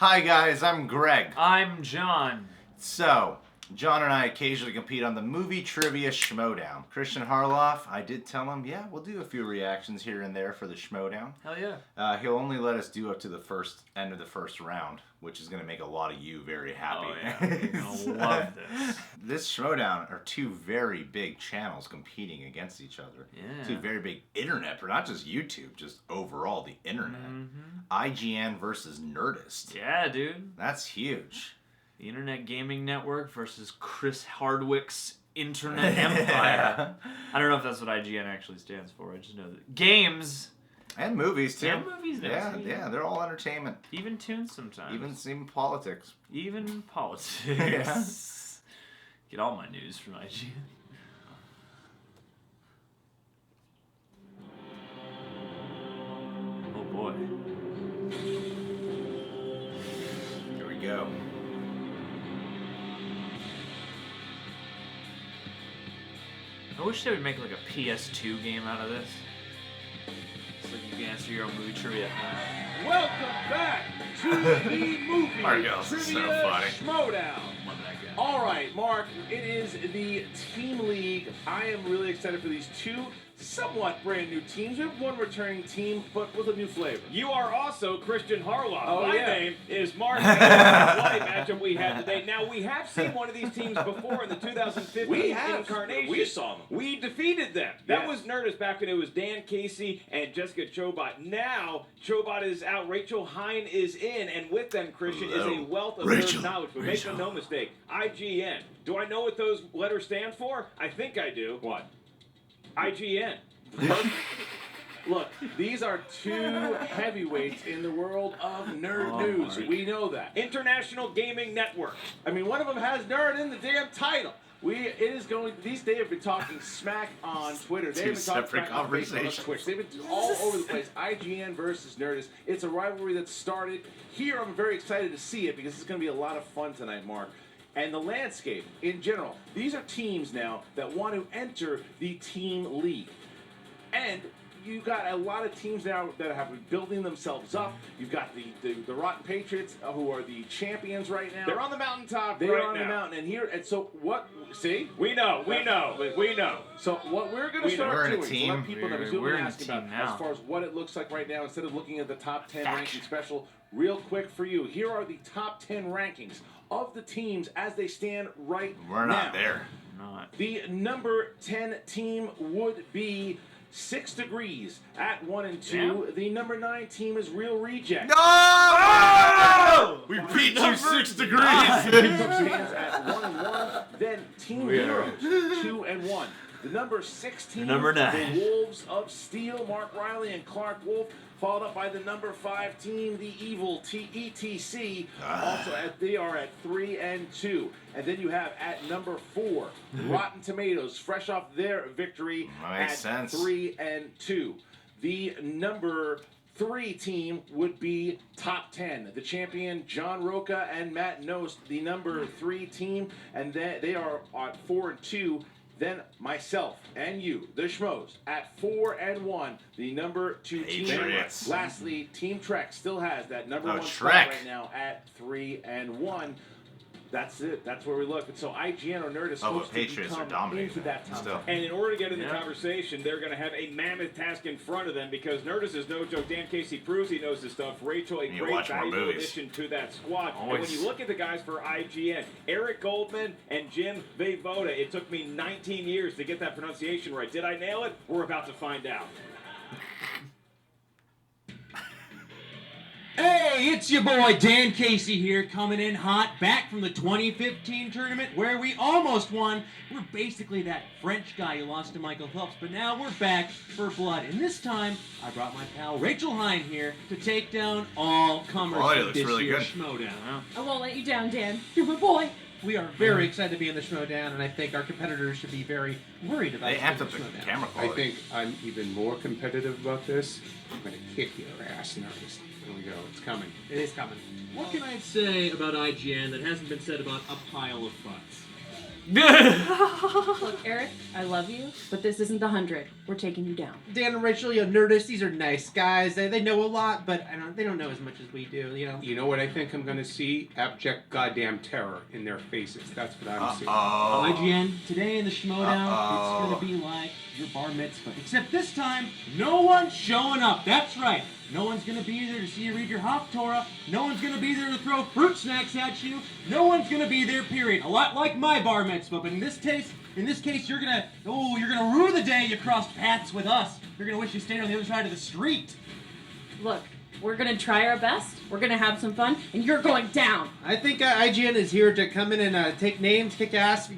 Hi guys, I'm Greg. I'm John. So, John and I occasionally compete on the Movie Trivia Schmoedown. Christian Harloff, I did tell him, yeah, we'll do a few reactions here and there for the Schmoedown. Hell yeah. He'll only let us do up to the end of the first round, which is going to make a lot of you very happy. Oh yeah, you're gonna love this. This Schmoedown are two very big channels competing against each other. Yeah. Two very big internet, but not just YouTube, just overall the internet. IGN versus Nerdist. Yeah, dude. That's huge. The Internet Gaming Network versus Chris Hardwick's Internet Empire. I don't know if that's what IGN actually stands for. I just know that games and movies too. And movies, yeah, they're all entertainment. Even tunes sometimes. Even politics. Even politics. Yeah. Get all my news from IGN. Oh boy. Here we go. I wish they would make like a PS2 game out of this. So you can answer your own movie trivia. Welcome back to the Movie Mario's so Trivia funny. Schmoedown. Love that guy. All right, Mark, it is the Team League. I am really excited for these two somewhat brand new teams. We have one returning team, but with a new flavor. You are also Christian Harloff. Oh, My yeah. name is Mark. What a matchup we had today. Now, we have seen one of these teams before in the 2015 We have. incarnation. We saw them. We defeated them. That Yes. was Nerdist back when it was Dan Casey and Jessica Chobot. Now, Chobot is out. Rachel Hine is in. And with them, Christian, is a wealth of nerd knowledge. But make no mistake, IGN. Do I know what those letters stand for? I think I do. What? IGN. Look, these are two heavyweights in the world of nerd news. Mark. We know that. International Gaming Network. I mean, one of them has nerd in the damn title. They have been talking smack on Twitter. They have been talking separate smack on Facebook, on conversations. Twitch. They've been all over the place. IGN versus Nerdist. It's a rivalry that started here. I'm very excited to see it because it's going to be a lot of fun tonight, Mark. And the landscape in general. These are teams now that want to enter the Team League. And you've got a lot of teams now that have been building themselves up. You've got the Rotten Patriots, who are the champions right now. They're on the mountaintop They right are on now. the mountain, and so what? See, We know. So what we're going to We're start in a doing, team. to let people know, because We're we're in a asking team about now. as far as what it looks like right now, instead of looking at the top 10 ranking special, real quick for you. Here are the top 10 rankings of the teams as they stand right now. We're not there. Not. The number 10 team would be 6 Degrees at 1 and 2. Damn. The number 9 team is Real Reject. No! We beat you 6 degrees. Stands at 1 and 1. Then Team We are- Heroes 2 and 1. The number 16, Number 9. the Wolves of Steel, Mark Riley and Clark Wolf, followed up by the number 5 team, the Evil ETC. They are at 3 and 2. And then you have at number 4, Rotten Tomatoes, fresh off their victory Makes at sense. 3 and 2. The number 3 team would be top 10. The champion, John Rocha and Matt Nost, the number 3 team, and they are at 4 and 2. Then myself and you, the Schmoes, at 4 and 1, the number 2 team. Patriots. Lastly, Team Trek still has that number 1 spot Trek. right now at 3 and 1. That's it. That's where we look. And so IGN or Nerdist but supposed to Patriots are become dominating into that top still. 10. And in order to get in the Yeah. conversation, they're going to have a mammoth task in front of them because Nerdist is no joke. Dan Casey proves he knows his stuff. Rachel, a You great watch more valuable movies. addition to that squad. And Always. when you look at the guys for IGN, Eric Goldman and Jim Voivoda, it took me 19 years to get that pronunciation right. Did I nail it? We're about to find out. Hey, it's your boy Dan Casey here, coming in hot, back from the 2015 tournament where we almost won. We're basically that French guy who lost to Michael Phelps, but now we're back for blood. And this time, I brought my pal Rachel Hine here to take down all comers Boy, it of looks this really year's good. Schmoedown. I won't let you down, Dan. You're my boy. We are very excited to be in the Schmoedown, and I think our competitors should be very worried about They amped the up the Schmoedown. camera I quality. think I'm even more competitive about this. I'm gonna kick your ass, Nerdist. Here we go. It's coming. It is coming. What can I say about IGN that hasn't been said about a pile of butts? Look, Eric, I love you, but this isn't the 100. We're taking you down. Dan and Rachel, Nerdist, these are nice guys. They know a lot, but they don't know as much as we do, You know what I think I'm going to see? Abject goddamn terror in their faces. That's what I'm seeing. IGN, today in the Schmoedown, it's going to be like your bar mitzvah. Except this time, no one's showing up. That's right. No one's going to be there to see you read your Haftorah. No one's going to be there to throw fruit snacks at you. No one's going to be there, period. A lot like my bar mitzvah, but in this case, you're going to rue the day you crossed paths with us. You're going to wish you stayed on the other side of the street. Look, we're gonna try our best. We're gonna have some fun, and you're going down. I think IGN is here to come in and take names, kick ass. We've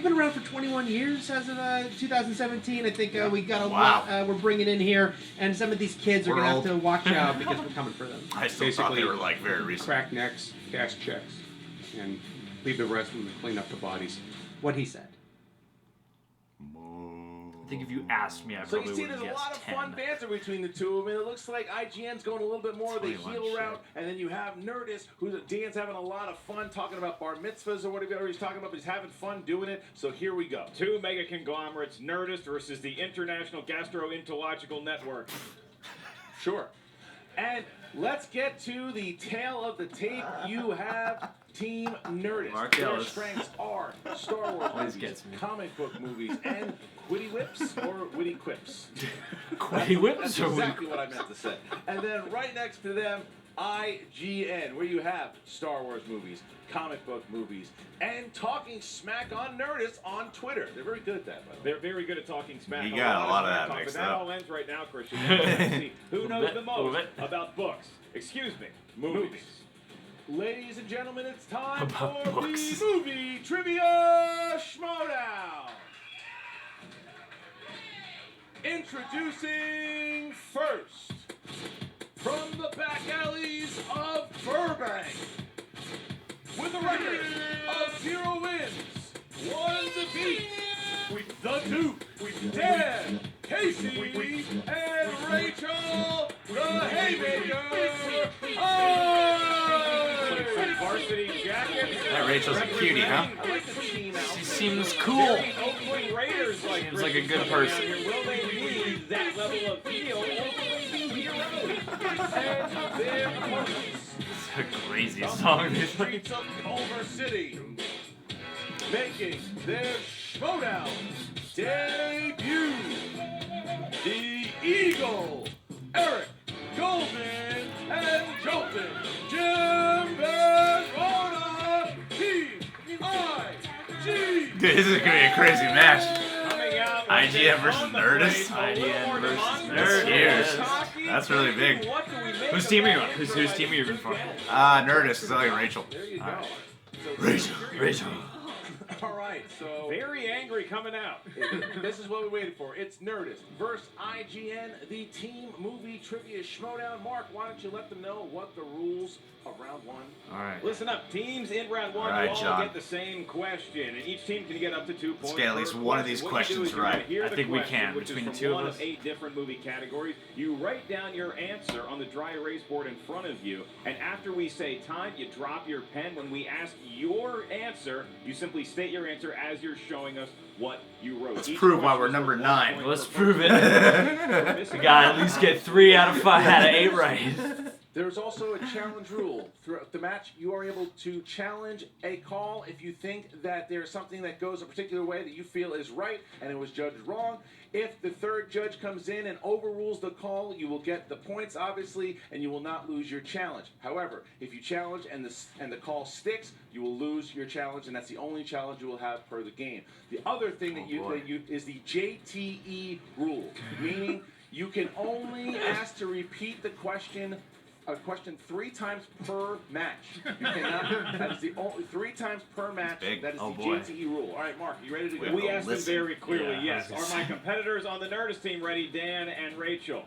been around for 21 years as of 2017. I think we got a lot we're bringing in here, and some of these kids are going to have to watch out because we're coming for them. I still thought they were like very recent. Crack necks, cash checks, and leave the rest of them to clean up the bodies. What he said. I think if you asked me, I So probably you see, would there's have a lot guessed of 10. fun banter between the two of them. And it looks like IGN's going a little bit more of the 21 heel shit. route, and then you have Nerdist, who Dan's having a lot of fun talking about bar mitzvahs or whatever he's talking about, but he's having fun doing it. So here we go. Two mega conglomerates, Nerdist versus the International Gastroenterological Network. Sure. And let's get to the tail of the tape. You have Team Nerdist. Mark Their Ellis. strengths are Star Wars Always movies, gets me. comic book movies, and witty whips or witty quips. Quitty whips That's or exactly what I meant to say. And then right next to them, IGN, where you have Star Wars movies, comic book movies, and talking smack on Nerdist on Twitter. They're very good at that, by the way. They're very good at talking smack. You got a lot of smack that talk, mixed but that up. all ends right now, Christian. Let's see who knows the Move most it. about books. Excuse me, movies. Ladies and gentlemen, it's time About for books. the Movie Trivia Schmoedown. Introducing first, from the back alleys of Burbank, with a record of 0 wins, 1 defeat, with the Duke, with Dan, Casey, and Rachel, the Haymaker. Varsity jacket. That Rachel's a cutie, huh? I like the team out. She seems cool. Oakland Raiders like Seems like a good Christian person. down here. Will they need that level of heel, or will they be heroes? And their opponents, It's a crazy song. from the streets of Culver City, making their Schmoedown debut, the Eagle, Eric, Golden, and Jolton, Jim and Rona, Team IG. Dude, this is gonna be a crazy match. Coming out with IGN it versus on the Nerdist? place, a little IGN more versus demonstrative. Nerdist. Talking, That's really big. what do we make Whose of team are you that? on? Whose team are you rooting for? Nerdist, because I like Rachel. There you go. Rachel. All right, so Very angry coming out. this is what we waited for. It's Nerdist versus IGN, the Team Movie Trivia Schmoedown. Mark, why don't you let them know what the rules of round one? All right. Listen up, teams in round one, All right, you all John. get the same question, and each team can get up to 2 points. Let's get at least per one of these question. What you do questions is you're gonna right. hear I the think we question, can, which is between the from two of one us. 8 different movie categories. You write down your answer on the dry erase board in front of you, and after we say time, you drop your pen. When we ask your answer, you simply state your answer as you're showing us what you wrote. Let's Each prove why question we're is number worth 9. 1 point Let's per prove it. person. We gotta at least get 3 out of 8 right. There's also a challenge rule. Throughout the match, you are able to challenge a call if you think that there's something that goes a particular way that you feel is right and it was judged wrong. If the third judge comes in and overrules the call, you will get the points, obviously, and you will not lose your challenge. However, if you challenge and the call sticks, you will lose your challenge, and that's the only challenge you will have per the game. The other thing that you is the JTE rule, meaning you can only ask to repeat the question. A question 3 times per match. You cannot. That is the only 3 times per match. Big. That is Oh, the boy. JTE rule. All right, Mark, you ready to go? We asked them Listen. very clearly, Yeah, yes. I was Are my competitors on the Nerdist team ready, Dan and Rachel?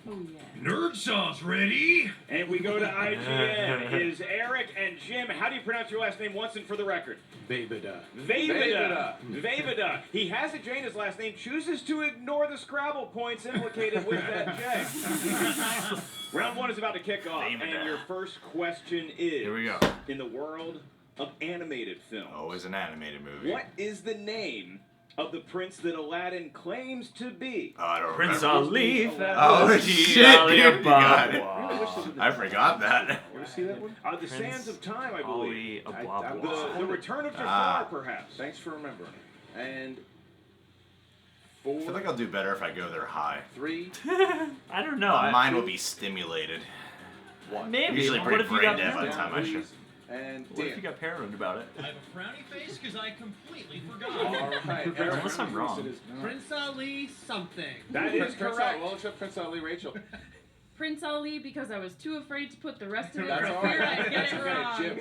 Oh, yeah. Nerd sauce ready? And we go to IGN. Is Eric and Jim, how do you pronounce your last name once and for the record? Vavida. Vavida. Vavida. He has a J in his last name, chooses to ignore the Scrabble points implicated with that J. Round one is about to kick off, Vavida. and your first question is, Here we go. in the world of animated films. Always an animated movie. What is the name of the prince that Aladdin claims to be? Oh, I don't Prince remember. Ali. Oh shit, dude, you got it. Wow. I forgot that. You ever see that one? The Sands of Time, I believe. Ali The Return of Jafar, perhaps. Thanks for remembering. And I feel like I'll do better if I go there high. 3, I don't know. My mind will be stimulated. 1. Maybe. Usually What pretty if you brain got dead by the paranoid? time I show. And What if you Dan. got paranoid about it? I have a frowny face because I completely All forgot. right. Unless I'm wrong. Prince Ali something. That is correct. Well, except Prince Ali, Rachel. Prince Ali, because I was too afraid to put the rest of it That's for all fear right. I'd get it Okay, wrong. Jim.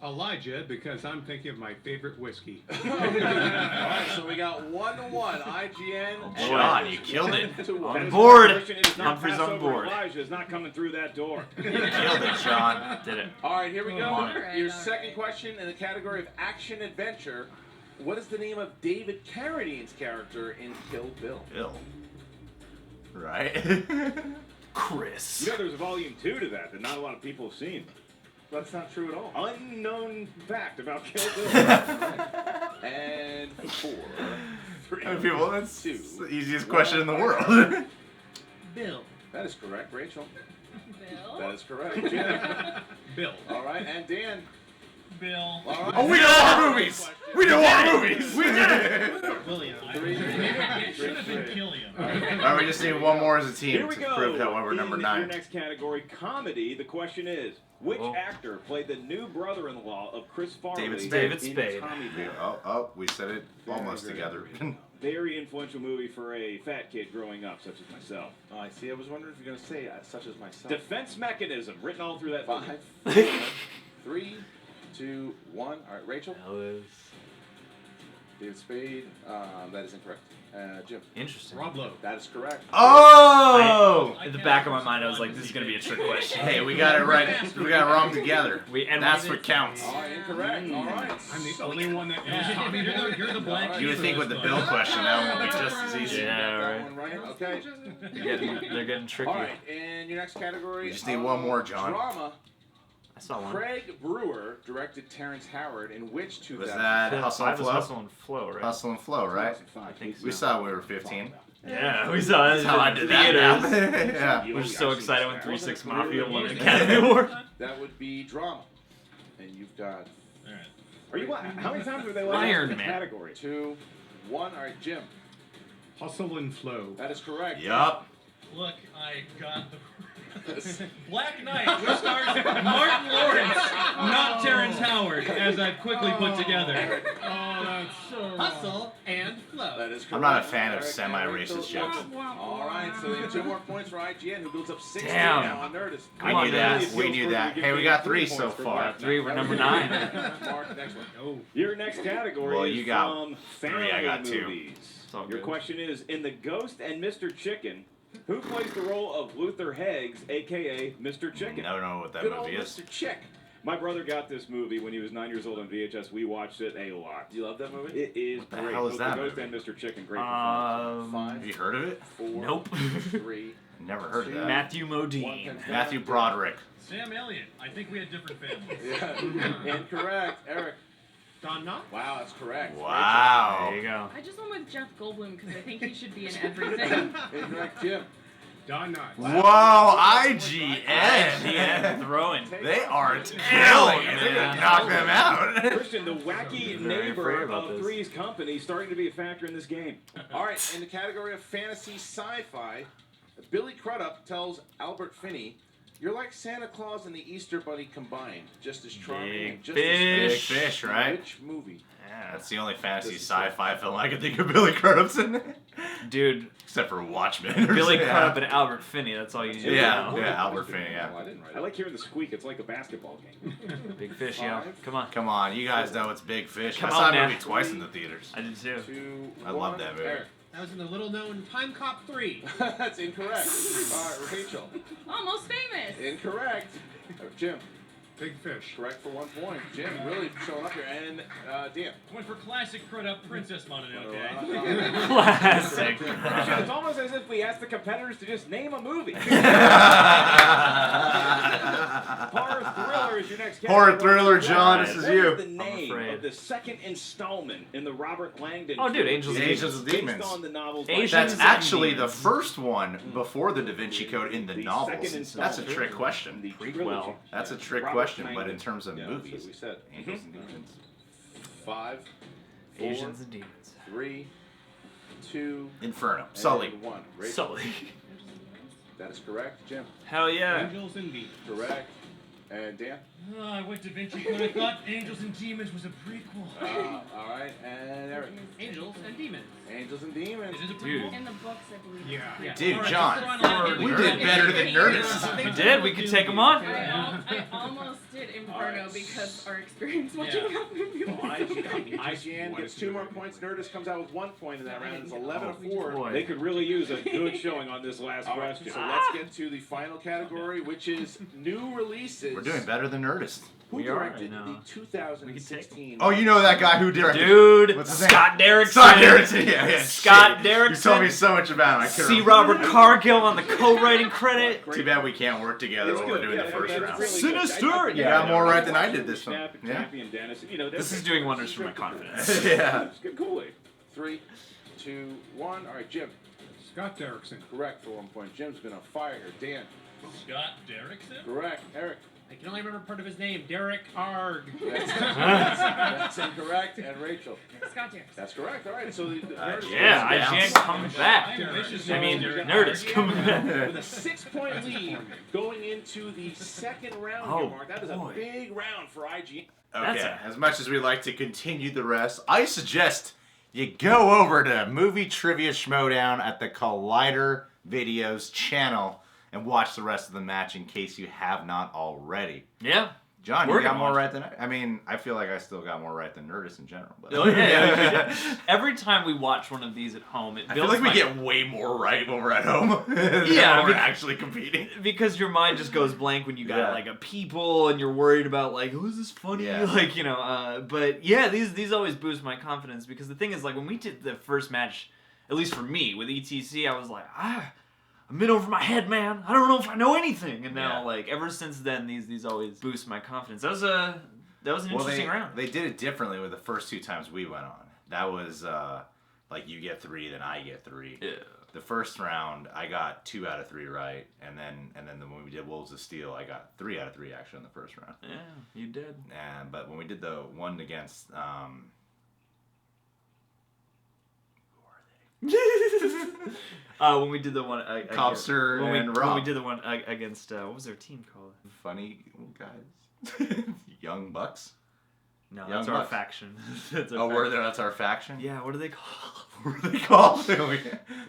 Elijah, because I'm thinking of my favorite whiskey. All right, so we got 1-1. IGN. and John, you killed it. 2-1. On board. Christian, it is not Humphrey's on Passover. board. Elijah is not coming through that door. You killed it, John. Did it. All right, here we go. Alright, Your alright. second question in the category of action adventure. What is the name of David Carradine's character in Kill Bill? Bill. Right? Chris. You know, there's a volume 2 to that not a lot of people have seen. That's not true at all. Unknown fact about Kill Bill. And 4, 3. People, that's 2. the easiest question in the world. Bill. That is correct, Rachel. Bill? That is correct, Jim. Bill. All right, and Dan. Bill. All right. Oh, we know our movies! We know our movies! We did it! William. It should have been Killian. Alright, we just need one more as a team Here we to go. prove that we're In number Your 9. next category, comedy. The question is, which actor played the new brother-in-law of Chris Farley David Spade. in Tommyville? Oh, we said it almost together. Very influential movie for a fat kid growing up, such as myself. Oh, I see. I was wondering if you're going to say such as myself. Defense Mechanism, written all through that movie. 5, 4, 3, 2, 1. All right, Rachel. David Spade. That is incorrect. Jim. Interesting. Rob Lowe. That is correct. Oh! In the back of my mind, I was like, this is going to be a trick question. Hey, we got it right. We got it wrong together. That's what counts. All right, incorrect. All right. I'm the only one that knows Tommy Miller. You're the black. You would think with the Bill question, that one would be just as easy. Yeah, That right. one right. Okay. They're getting tricky. All right, in your next category. We just need one more, John. Drama. I saw one. Craig Brewer directed Terrence Howard in which 2000? Was that Hustle and Flow? Hustle and Flow, right? Hustle and Flow, right? 2005. I think We saw it when we were 15. Yeah, we saw it. That's how I did that now. Yeah. We were so excited when 3 6 Mafia won an Academy Award. That would be drama. And you've got Are you? How many times were they allowed Iron in the Man. category? 2, 1. All right, Jim. Hustle and Flow. That is correct. Yup. Look, I got the. Black Knight, which stars Martin Lawrence, not Terrence Howard, as I've quickly put together. Oh, that's so Hustle and Flow. That is correct. I'm not a fan of Eric, semi-racist Rachel. jokes. All right, so we have 2 more points for IGN, who builds up 16 Damn. now on Nerdist. We knew that. We knew that. Hey, we got 3 so far. 3, we're number 9. Mark, next one. Oh. Your next category Well, is you got from 3, family I got 2. movies. It's all Your good. question is, in The Ghost and Mr. Chicken, who plays the role of Luther Heggs, a.k.a. Mr. Chicken? I don't know what that Good old movie is. Mr. Chick. My brother got this movie when he was 9 years old on VHS. We watched it a lot. Do you love that movie? It is the great. hell is Both that The Ghost movie? and Mr. Chicken, great performance. 5, Have you heard of it? 4, Nope. 3. Never heard of that. Matthew Modine. Matthew Broderick. Sam Elliott. I think we had different families. Yeah. Incorrect. Eric. Don Knotts? Wow, that's correct. Wow. There you go. I just went with Jeff Goldblum because I think he should be in everything. Rachel. Incorrect, Jim. Don Knotts. Whoa, IGN. Yeah, throwing. They are killing it. They're gonna knock them out. Christian, the wacky Very neighbor afraid about of this. Three's Company, starting to be a factor in this game. All right, in the category of fantasy sci-fi, Billy Crudup tells Albert Finney, "You're like Santa Claus and the Easter Bunny combined, just as charming Big and just Big as Fish, right? Which movie? Yeah. That's the only fantasy sci-fi film I can think of Billy Crudup's in. Dude, Except for Watchmen. or Billy something. Crudup and Albert Finney, that's all you need to Yeah, know. yeah, Albert Finney, yeah. Oh, I didn't write I it. like hearing the squeak. It's like a basketball game. Big Fish, yeah. 5. Come on. Come on, you guys know it's Big Fish. Come I saw on, that man. movie twice in the theaters. I did too. 2, I love that movie. Eric. That was in the little-known Time Cop 3. That's incorrect. All right, Rachel. Almost famous. Incorrect. Jim. Big Fish. Correct for 1 point. Jim really showing up here. And Dan. Went for classic Crudup Princess Mononoke. Classic. Christian, it's almost as if we asked the competitors to just name a movie. Horror thriller Horror is your next Horror category. thriller, John, this is What you. is the name afraid. of the second installment in the Robert Langdon Oh, dude, trilogy Angels and Angels and based Demons. on the novels by Asians That's and actually the Demons. first one before the Da Vinci Code in the The novels. second That's a installment. trick question. The Prequel. trilogy. That's a Yeah. trick Robert question, but Langdon. in terms of Yeah, that's what movies, we said. Angels and Demons. 5, 4, Asians and Demons. 3, 2, Inferno. and Sully. 1. Rachel, Sully. that is correct. Jim, Hell yeah. Angels and Demons. correct. And Dan? I went to Vinci Code. I thought Angels and Demons was a prequel. All right. And Eric. Angels and Demons. Angels and Demons. Is it a Dude. prequel? In the books, I believe. Yeah. Dude, All right, John, just throw it on we there. did better than Nerdist. We did. We could take them on. I almost did Inferno Alright. because our experience watching that movie. Well, IGN gets 2 more points. Nerdist comes out with 1 point in that round. It's 11-4. Boy. They could really use a good showing on this last All right, question. so let's get to the final category, which is new releases. We're doing better than Nerdist. Who We are, directed I know. the 2016? Oh, you know that guy who directed. Dude, What's his name? Scott Derrickson. Scott Derrickson. Yeah. Scott shit. Derrickson. You told me so much about him. I couldn't See remember. Robert Cargill on the co-writing credit. Too bad we can't work together It's when we're good. doing Yeah, the first that's round. really good. Sinister. You got more right than I did this one. Snap and Yeah. Champion, Dennis. You know, This is doing wonders for my confidence. Yeah. It's good. Kool-Aid. 3, 2, 1. All right, Jim. Scott Derrickson. Correct for 1 point. Jim's been on fire here. Dan. Scott Derrickson? Correct. Eric. I can only remember part of his name. Derek Arg. That's incorrect. And Rachel. Scott Derrickson. That's correct. All right. So the Nerdist Yeah, IGN coming back. Ambitious I mean, Derek Nerdist Arg. coming back. with a 6-point lead going into the second round Oh, here, Mark. That is boy. a big round for IGN. That's Okay, as much as we like to continue the rest, I suggest you go over to Movie Trivia Schmoedown at the Collider Videos channel and watch the rest of the match in case you have not already. Yeah. John, We're you got gonna more watch right than I mean, I feel like I still got more right than Nerdist in general. But Oh, yeah. Every time we watch one of these at home, it I builds feel like we my- get way more right when we're at home than Yeah, when we're bec- actually competing. because your mind just goes blank when you got Yeah. like a people and you're worried about like, oh, is this funny? Yeah. Like, you know, but yeah, these always boost my confidence because the thing is like when we did the first match, at least for me with ETC, I was like, I'm in over my head, man. I don't know if I know anything. And now Yeah. like ever since then, these always boost my confidence. That was an interesting round. They did it differently with the first 2 times we went on. That was like you get 3, then I get 3. Yeah. The first round, I got 2 out of 3 right, and then when we did Wolves of Steel, I got 3 out of 3 actually in the first round. Yeah, you did. But when we did the one against, When we did the one Cobster when and when Rob. we did the one against what was their team called? Funny guys, Young Bucks. No, Young that's our Bucks. faction. That's our Oh, faction. we're there. That's our faction. Yeah, what are they called? What are they called?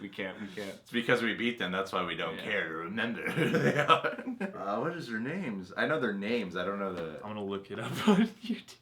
We can't. It's because we beat them. That's why we don't Yeah. care to remember who they are. What is their names? I know their names. I don't know the. I'm gonna look it up on YouTube.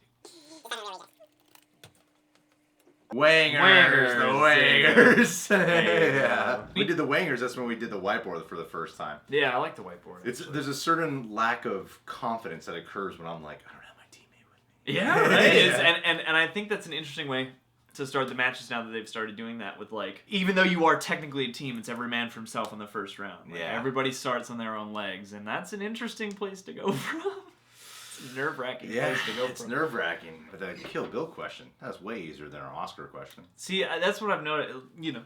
Wangers, the Wangers. There you Yeah. go. We did the Wangers. That's when we did the whiteboard for the first time. Yeah, I like the whiteboard. actually. There's a certain lack of confidence that occurs when I'm like, I don't have my teammate with me. Yeah, right. It's, Yeah. and I think that's an interesting way to start the matches now that they've started doing that with like, even though you are technically a team, it's every man for himself in the first round. Like, Yeah. Everybody starts on their own legs, and that's an interesting place to go from. It's a nerve-wracking place to go it's from. nerve-wracking. But the Kill Bill question, that's way easier than our Oscar question. See, that's what I've noticed. You know,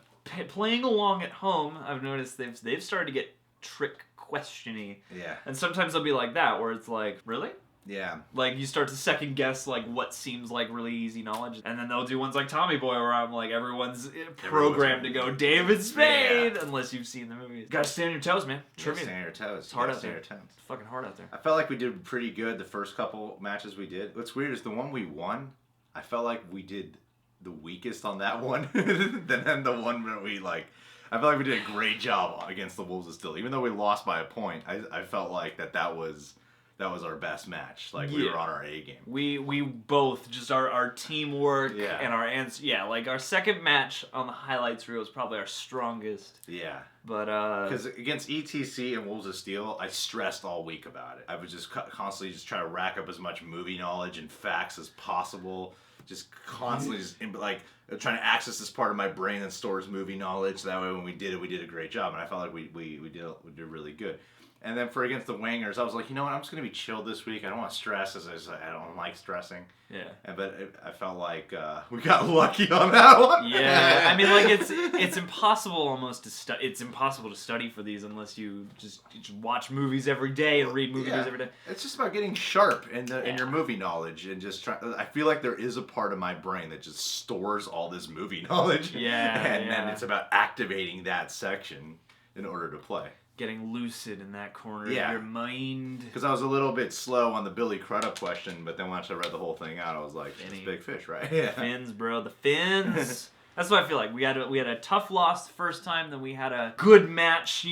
playing along at home, I've noticed they've started to get trick questiony, Yeah. and sometimes they'll be like that, where it's like, really? Yeah. Like you start to second guess like what seems like really easy knowledge, and then they'll do ones like Tommy Boy where I'm like everyone's programmed to go David Spade unless you've seen the movies. Gotta stand on your toes, man. Trivia. Stand on your toes. It's hard You out gotta there. stand on your toes. It's fucking hard out there. I felt like we did pretty good the first couple matches we did. What's weird is the one we won, I felt like we did the weakest on that one. Then the one where we like, I felt like we did a great job against the Wolves of Steel. Even though we lost by a point, I felt like that was our best match. Like we Yeah. were on our A game. We both just our teamwork Yeah. and our answer. Yeah, like our second match on the highlights reel is probably our strongest. Yeah. But Because against ETC and Wolves of Steel, I stressed all week about it. I was just constantly just trying to rack up as much movie knowledge and facts as possible. Just constantly, just like trying to access this part of my brain that stores movie knowledge. That way, when we did it, we did a great job, and I felt like we did really good. And then for against the Wingers, I was like, you know what? I'm just gonna be chill this week. I don't want to stress, as I don't like stressing. Yeah. But I felt like we got lucky on that one. Yeah. I mean, like it's impossible almost to study. It's impossible to study for these unless you just watch movies every day and read movies every day. It's just about getting sharp in your movie knowledge and just try. I feel like there is a part of my brain that just stores all this movie knowledge. Yeah. And then it's about activating that section in order to play. Getting lucid in that corner of your mind. Because I was a little bit slow on the Billy Crudup question, but then once I read the whole thing out, I was like, it's big fish, right? Yeah. Fins, bro. The fins. That's what I feel like. We had a tough loss the first time, then we had a good match,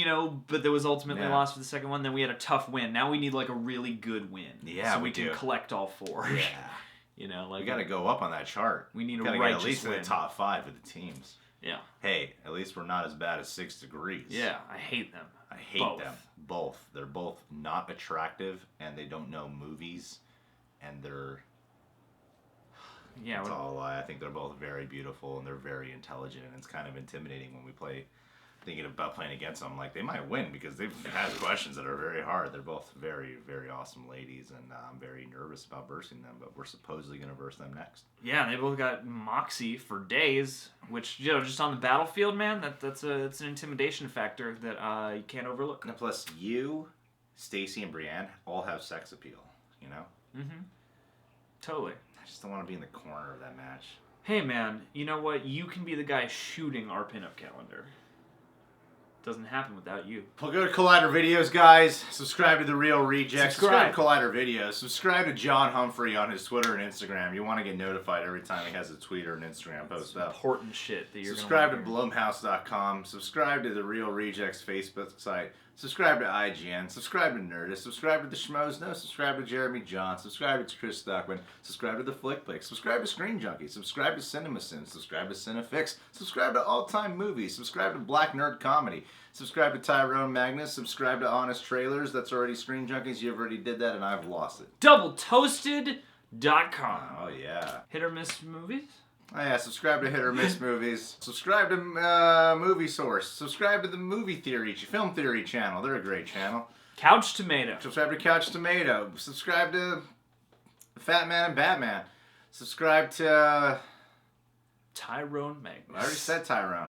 but that was ultimately lost for the second one. Then we had a tough win. Now we need like a really good win. Yeah, so we can collect all 4. Yeah. We got to go up on that chart. We need gotta a righteous get at least win. in the top 5 of the teams. Yeah. Hey, at least we're not as bad as 6 Degrees. Yeah, I hate them. I hate them. Both. They're both not attractive, and they don't know movies, and they're... Yeah. That's all a lie. I think they're both very beautiful, and they're very intelligent, and it's kind of intimidating when we play, thinking about playing against them. Like, they might win because they've had questions that are very hard. They're both very, very awesome ladies, and I'm very nervous about versing them, but we're supposedly going to verse them next. Yeah, they both got moxie for days, which, just on the battlefield, man, it's an intimidation factor that you can't overlook. And plus, you, Stacy, and Brienne all have sex appeal, Mm-hmm. Totally. I just don't want to be in the corner of that match. Hey, man, you know what? You can be the guy shooting our pinup calendar. Doesn't happen without you. Well, go to Collider Videos, guys. Subscribe to The Real Rejects. Subscribe to Collider Videos. Subscribe to John Humphrey on his Twitter and Instagram. You want to get notified every time he has a tweet or an Instagram post up. Important shit that you're Subscribe to Blumhouse.com. Subscribe to The Real Rejects Facebook site. Subscribe to IGN. Subscribe to Nerdist. Subscribe to the Schmoes No. Subscribe to Jeremy John. Subscribe to Chris Stockman. Subscribe to the Flickflix. Subscribe to Screen Junkie. Subscribe to CinemaSins. Subscribe to Cinefix. Subscribe to All Time Movies. Subscribe to Black Nerd Comedy. Subscribe to Tyrone Magnus. Subscribe to Honest Trailers. That's already Screen Junkies. You already did that, and I've lost it. DoubleToasted.com. Oh, yeah. Hit or miss movies? Oh, yeah. Subscribe to Hit or Miss Movies. Subscribe to Movie Source. Subscribe to the Film Theory channel. They're a great channel. Couch Tomato. Subscribe to Couch Tomato. Subscribe to Fat Man and Batman. Subscribe to... Tyrone Magnus. I already said Tyrone.